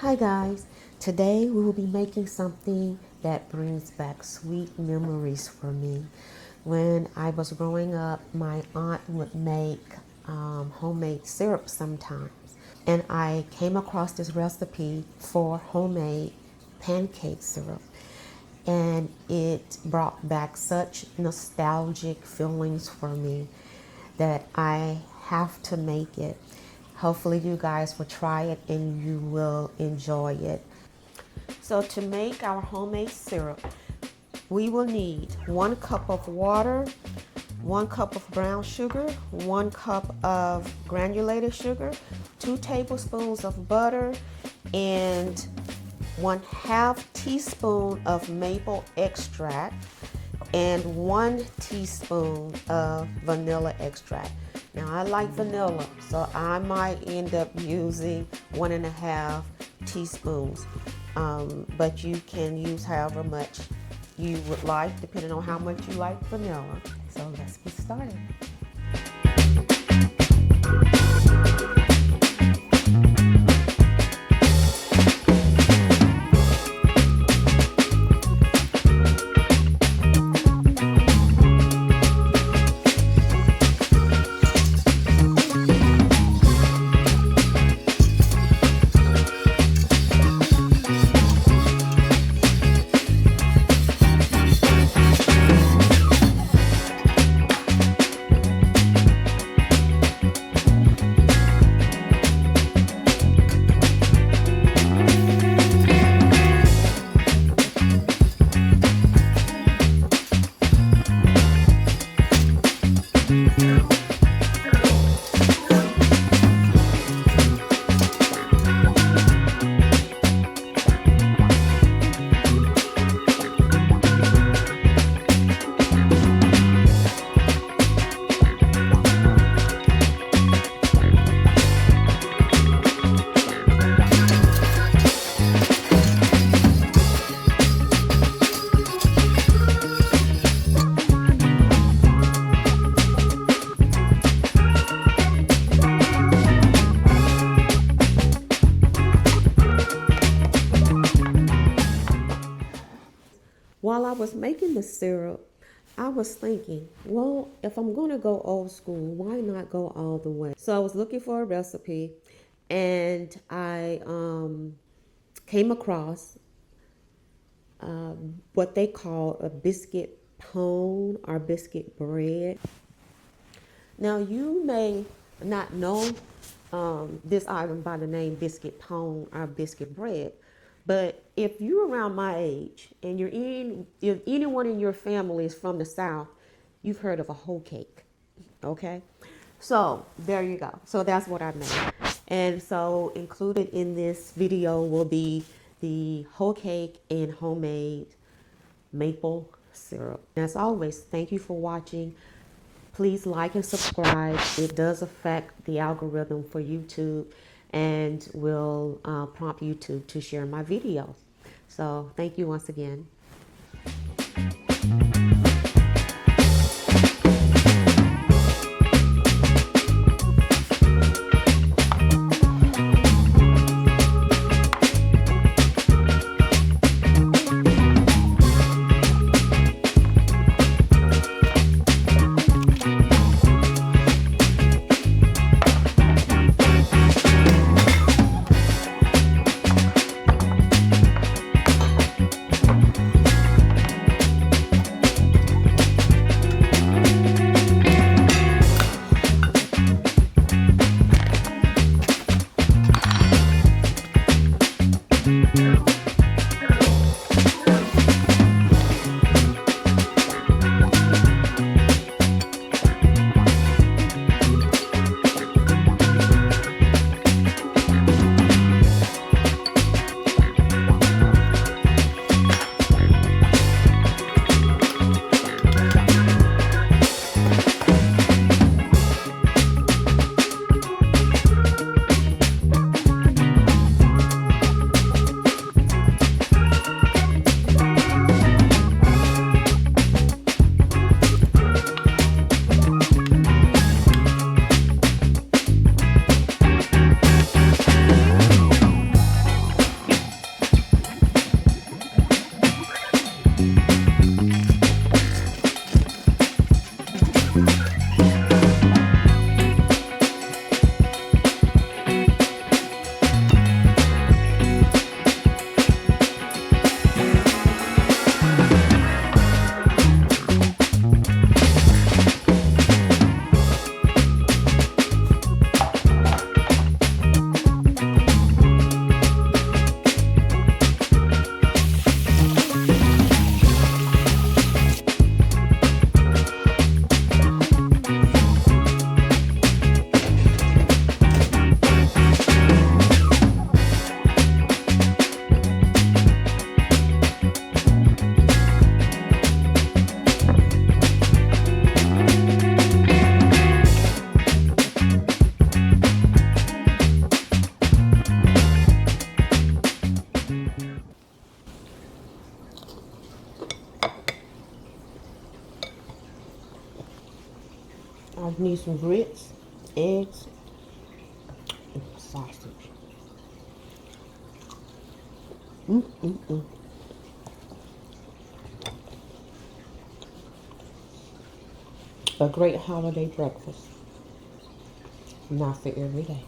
Hi guys, today we will be making something that brings back sweet memories for me. When I was growing up, my aunt would make homemade syrup sometimes. And I came across this recipe for homemade pancake syrup. And it brought back such nostalgic feelings for me that I have to make it. Hopefully you guys will try it and you will enjoy it. So to make our homemade syrup, we will need 1 cup of water, 1 cup of brown sugar, 1 cup of granulated sugar, 2 tablespoons of butter, and 1/2 teaspoon of maple extract, and 1 teaspoon of vanilla extract. Now I like vanilla, so I might end up using 1.5 teaspoons, but you can use however much you would like, depending on how much you like vanilla. So let's get started. While I was making the syrup, I was thinking, well, if I'm going to go old school, why not go all the way? So I was looking for a recipe, and I came across what they call a biscuit pone or biscuit bread. Now you may not know this item by the name biscuit pone or biscuit bread, but if you're around my age and if anyone in your family is from the South, you've heard of a whole cake, okay? So there you go. So that's what I made. And so included in this video will be the whole cake and homemade maple syrup. As always, thank you for watching. Please like and subscribe. It does affect the algorithm for YouTube and will prompt YouTube to share my videos. So thank you once again. I need some grits, eggs, and sausage. A great holiday breakfast. Not for every day.